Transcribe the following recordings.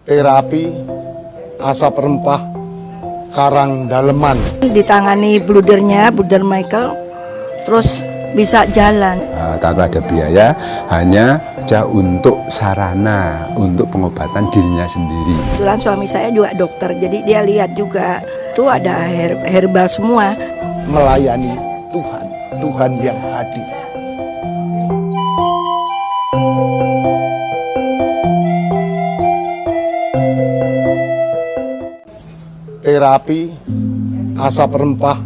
Terapi asap rempah karang daleman. Ditangani bludernya, bluder Michael, terus bisa jalan. Tanpa ada biaya, hanya untuk sarana untuk pengobatan dirinya sendiri. Kebetulan suami saya juga dokter, jadi dia lihat juga tuh ada herbal semua. Melayani Tuhan, Tuhan yang hadir. Terapi asap rempah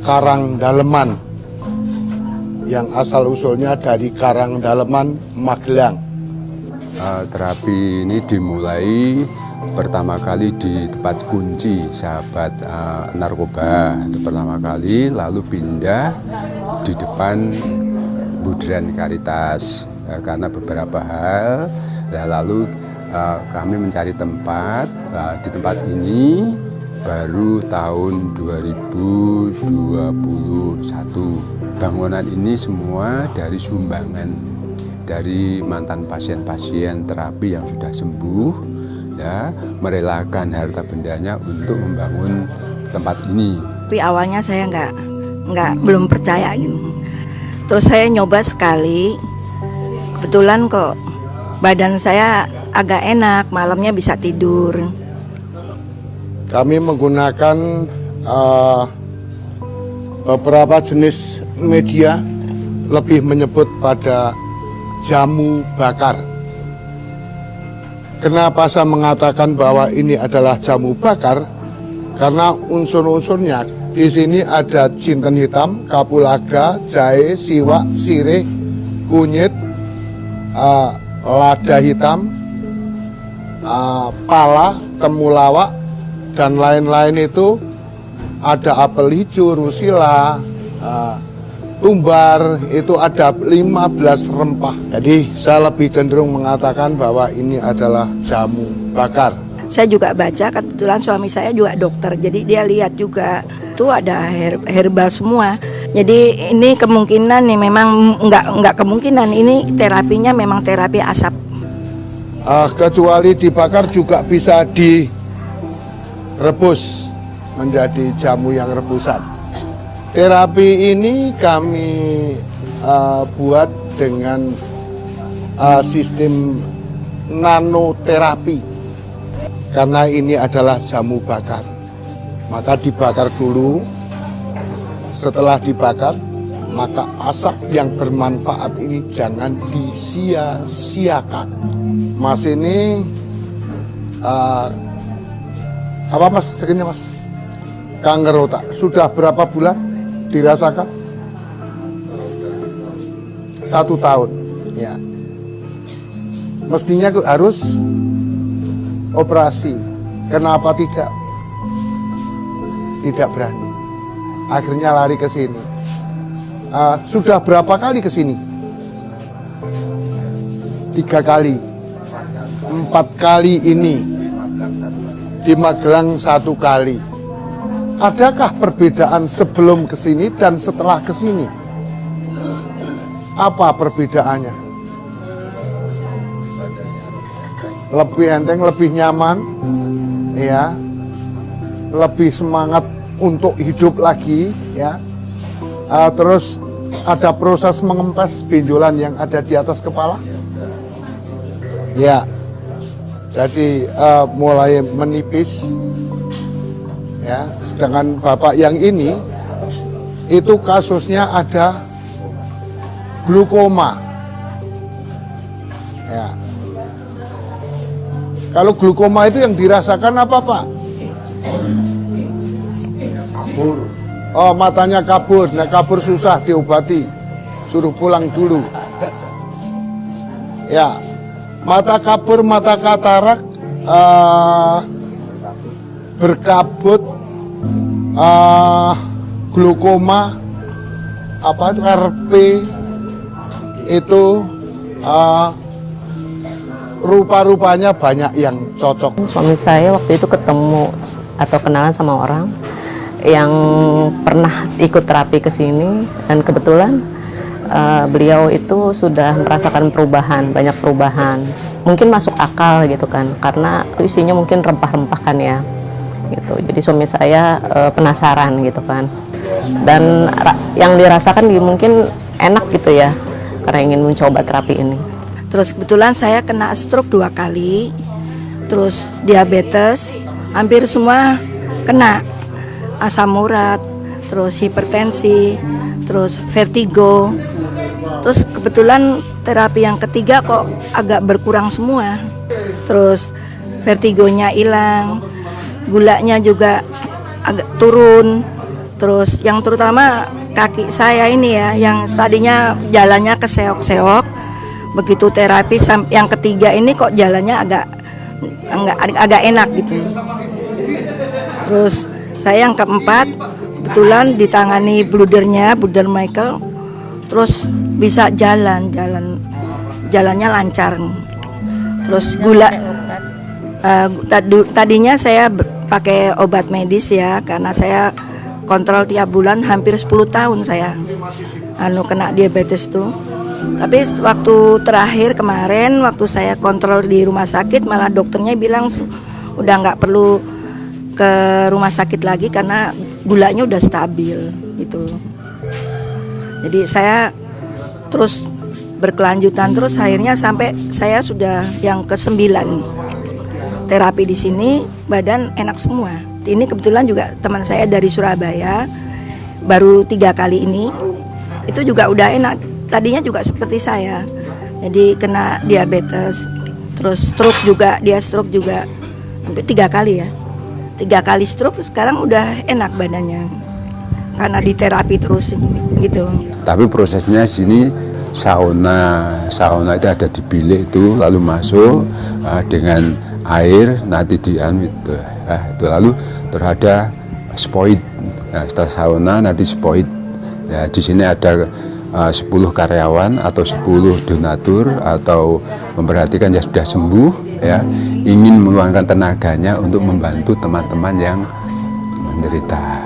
karang daleman yang asal usulnya dari Karang Daleman, Magelang. Terapi ini dimulai pertama kali di tempat kunci sahabat narkoba itu pertama kali, lalu pindah di depan Budran Karitas karena beberapa hal, lalu kami mencari tempat. Di tempat ini baru tahun 2021. Bangunan ini semua dari sumbangan dari mantan pasien-pasien terapi yang sudah sembuh, ya, merelakan harta bendanya untuk membangun tempat ini. Tapi awalnya saya belum percaya gitu. Terus saya nyoba sekali, kebetulan kok badan saya agak enak, malamnya bisa tidur. Kami menggunakan beberapa jenis media, lebih menyebut pada jamu bakar. Kenapa saya mengatakan bahwa ini adalah jamu bakar? Karena unsur-unsurnya di sini ada jinten hitam, kapulaga, jahe, siwak, sirih, kunyit, lada hitam, pala, temulawak, dan lain-lain itu. Ada apel hijau, rusila, tumbar, itu ada 15 rempah. Jadi saya lebih cenderung mengatakan bahwa ini adalah jamu bakar. Saya juga baca, kebetulan suami saya juga dokter, jadi dia lihat juga tuh ada herbal semua. Jadi ini kemungkinan nih, memang nggak kemungkinan ini terapinya memang terapi asap. Kecuali dibakar juga bisa direbus menjadi jamu yang rebusan. Terapi ini kami buat dengan sistem nanoterapi. Karena ini adalah jamu bakar, maka dibakar dulu. Setelah dibakar, maka asap yang bermanfaat ini jangan disia-siakan. Mas ini apa mas sakitnya mas? Kanker otak. Sudah berapa bulan dirasakan? 1 tahun. Ya. Mestinya harus operasi. Kenapa tidak? Tidak berani. Akhirnya lari ke sini. Sudah berapa kali ke sini? 3 kali. 4 kali ini. Di Magelang 1 kali. Adakah perbedaan sebelum ke sini dan setelah ke sini? Apa perbedaannya? Lebih enteng, lebih nyaman, ya, lebih semangat untuk hidup lagi, ya. Terus ada proses mengempes benjolan yang ada di atas kepala, ya. Jadi mulai menipis. Ya, sedangkan bapak yang ini itu kasusnya ada glukoma. Ya. Kalau glukoma itu yang dirasakan apa Pak? Kabur. Oh, matanya kabur. Nah, kabur susah diobati. Suruh pulang dulu. Ya, mata kabur, mata katarak, berkabut, glukoma, RP itu rupa-rupanya banyak yang cocok. Suami saya waktu itu ketemu atau kenalan sama orang yang pernah ikut terapi ke sini, dan kebetulan beliau itu sudah merasakan perubahan, banyak perubahan. Mungkin masuk akal gitu kan, karena itu isinya mungkin rempah-rempah kan ya. Gitu. Jadi suami saya penasaran gitu kan. Dan yang dirasakan mungkin enak gitu ya, karena ingin mencoba terapi ini. Terus kebetulan saya kena stroke 2 kali, terus diabetes, hampir semua kena, asam urat, terus hipertensi, terus vertigo. Terus kebetulan terapi yang ketiga kok agak berkurang semua. Terus vertigonya hilang, gulanya juga agak turun. Terus yang terutama kaki saya ini ya, yang tadinya jalannya keseok-seok, begitu terapi yang ketiga ini kok jalannya agak enak gitu. Terus saya yang keempat kebetulan ditangani bludernya, bluder Michael, terus bisa jalannya lancar. Terus gula tadinya saya pakai obat medis ya, karena saya kontrol tiap bulan hampir 10 tahun saya kena diabetes tuh. Tapi waktu terakhir kemarin waktu saya kontrol di rumah sakit, malah dokternya bilang udah nggak perlu ke rumah sakit lagi karena gulanya udah stabil gitu. Jadi saya terus berkelanjutan terus, akhirnya sampai saya sudah yang ke-9 terapi di sini, badan enak semua. Ini kebetulan juga teman saya dari Surabaya, baru 3 kali ini, itu juga udah enak. Tadinya juga seperti saya, jadi kena diabetes, terus stroke juga, dia stroke juga hampir 3 kali ya, 3 kali stroke, sekarang udah enak badannya karena diterapi terus gitu. Tapi prosesnya sini sauna itu ada di bilik itu, lalu masuk dengan air, nanti itu lalu terhadap spoid. Nah, setelah sauna nanti spoid. Ya, di sini ada 10 karyawan atau 10 donatur atau memperhatikan yang sudah sembuh ya, ingin meluangkan tenaganya untuk membantu teman-teman yang menderita.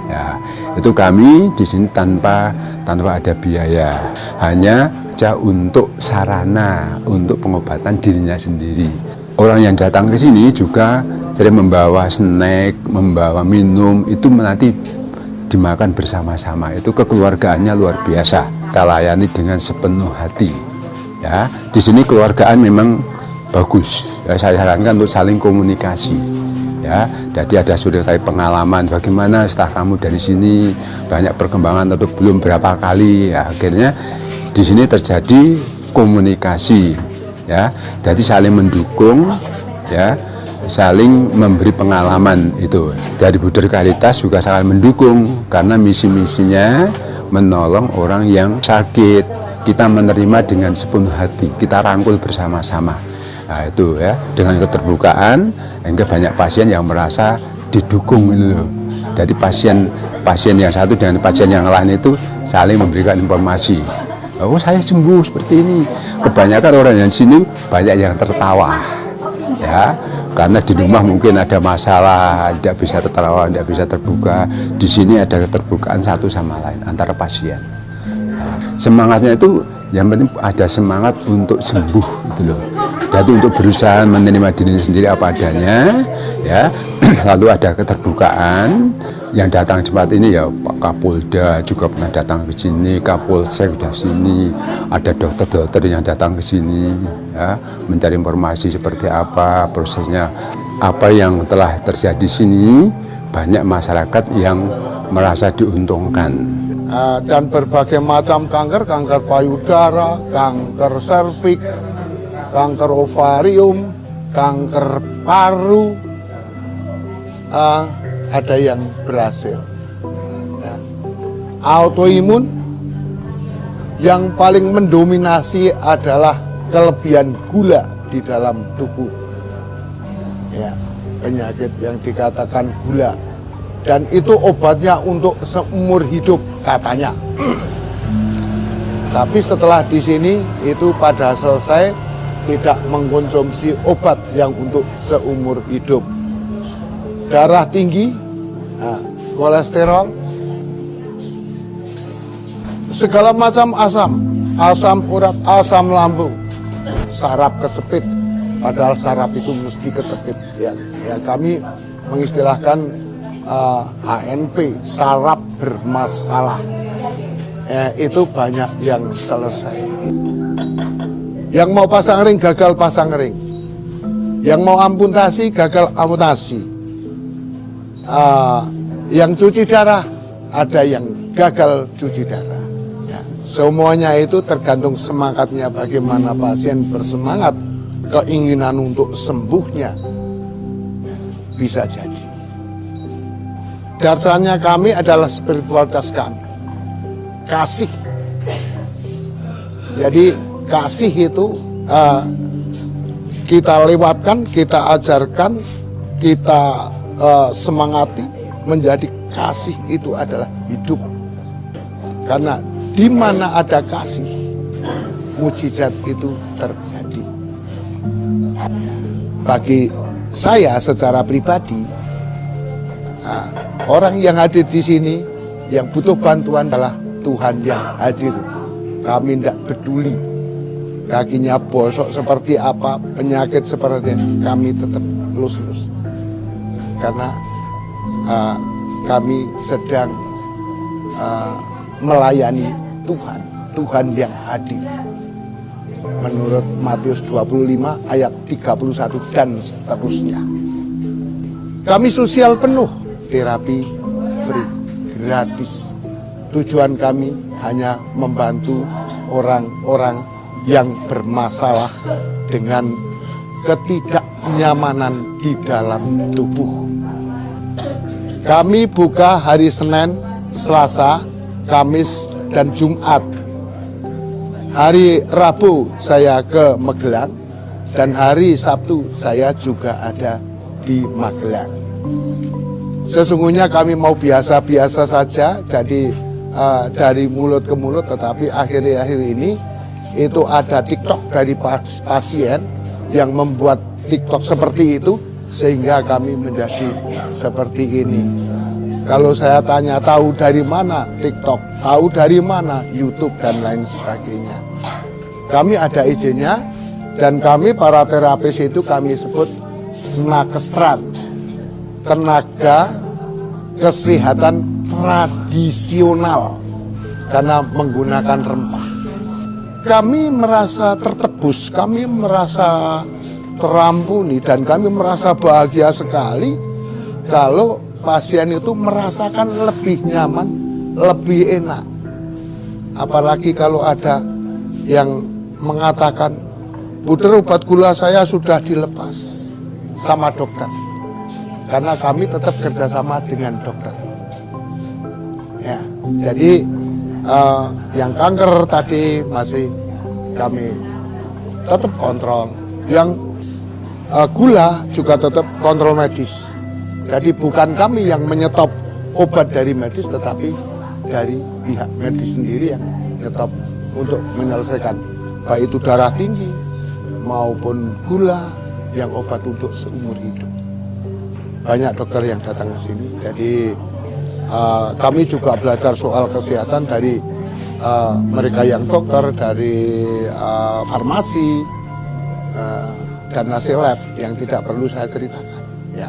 Ya, itu kami di sini tanpa ada biaya, hanya untuk sarana untuk pengobatan dirinya sendiri. Orang yang datang ke sini juga sering membawa snack, membawa minum, itu nanti dimakan bersama-sama. Itu kekeluargaannya luar biasa. Kita layani dengan sepenuh hati. Ya, di sini keluargaan memang bagus. Ya, saya sarankan untuk saling komunikasi. Ya, jadi ada sudah tadi pengalaman bagaimana setelah kamu dari sini banyak perkembangan atau belum berapa kali. Ya, akhirnya di sini terjadi komunikasi. Ya, jadi saling mendukung. Ya, saling memberi pengalaman itu. Dari Buder Karitas juga sangat mendukung karena misi-misinya menolong orang yang sakit. Kita menerima dengan sepenuh hati, kita rangkul bersama-sama. Nah, itu ya, dengan keterbukaan hingga banyak pasien yang merasa didukung itu. Jadi pasien yang satu dengan pasien yang lain itu saling memberikan informasi. Oh, saya sembuh seperti ini. Kebanyakan orang yang sini banyak yang tertawa. Ya, karena di rumah mungkin ada masalah, tidak bisa tertawa, tidak bisa terbuka. Di sini ada keterbukaan satu sama lain antara pasien. Semangatnya itu yang penting ada semangat untuk sembuh gitu loh. Jadi untuk berusaha menerima diri sendiri apa adanya, ya. Lalu ada keterbukaan. Yang datang cepat ini ya Pak Kapolda juga pernah datang ke sini, Kapolsek sudah sini, ada dokter-dokter yang datang ke sini, ya, mencari informasi seperti apa prosesnya, apa yang telah terjadi di sini. Banyak masyarakat yang merasa diuntungkan. Dan berbagai macam kanker, kanker payudara, kanker serviks, kanker ovarium, kanker paru, ada yang berhasil. Ya. Autoimun yang paling mendominasi adalah kelebihan gula di dalam tubuh. Ya, penyakit yang dikatakan gula. Dan itu obatnya untuk seumur hidup katanya. Tapi setelah di sini itu pada selesai tidak mengkonsumsi obat yang untuk seumur hidup. Darah tinggi, kolesterol, segala macam asam urat, asam lambung, saraf kecepit, padahal saraf itu mesti kecepit. Ya, kami mengistilahkan HNP, saraf bermasalah. Itu banyak yang selesai. Yang mau pasang ring gagal pasang ring, yang mau amputasi gagal amputasi, yang cuci darah ada yang gagal cuci darah. Ya, semuanya itu tergantung semangatnya, bagaimana pasien bersemangat, keinginan untuk sembuhnya. Ya, bisa jadi. Dasarnya kami adalah spiritualitas kami, kasih. Jadi kasih itu kita lewatkan, kita ajarkan, kita semangati, menjadi kasih itu adalah hidup. Karena di mana ada kasih, mujizat itu terjadi. Bagi saya secara pribadi, orang yang hadir di sini yang butuh bantuan adalah Tuhan yang hadir. Kami tidak peduli kakinya bosok seperti apa, penyakit seperti apa, kami tetap lus-lus. Karena kami sedang melayani Tuhan, Tuhan yang hadir. Menurut Matius 25 ayat 31 dan seterusnya. Kami sosial penuh, terapi free, gratis. Tujuan kami hanya membantu orang-orang yang bermasalah dengan ketidaknyamanan di dalam tubuh. Kami buka hari Senin, Selasa, Kamis, dan Jumat. Hari Rabu saya ke Magelang, dan hari Sabtu saya juga ada di Magelang. Sesungguhnya kami mau biasa-biasa saja, jadi dari mulut ke mulut, tetapi akhir-akhir ini itu ada TikTok dari pasien yang membuat TikTok seperti itu, sehingga kami menjadi seperti ini. Kalau saya tanya tahu dari mana TikTok, tahu dari mana YouTube dan lain sebagainya, kami ada izinnya, dan kami para terapis itu kami sebut nakestran, tenaga kesehatan tradisional, karena menggunakan rempah. Kami merasa tertebus, kami merasa terampuni, dan kami merasa bahagia sekali kalau pasien itu merasakan lebih nyaman, lebih enak. Apalagi kalau ada yang mengatakan, "Buder, obat gula saya sudah dilepas sama dokter." Karena kami tetap kerjasama dengan dokter. Ya, jadi yang kanker tadi masih kami tetap kontrol, yang gula juga tetap kontrol medis. Jadi bukan kami yang menyetop obat dari medis, tetapi dari pihak medis sendiri yang menyetop untuk menyelesaikan baik itu darah tinggi maupun gula, yang obat untuk seumur hidup. Banyak dokter yang datang ke sini, jadi kami juga belajar soal kesehatan dari mereka yang dokter, dari farmasi, dan hasil lab yang tidak perlu saya ceritakan. Ya.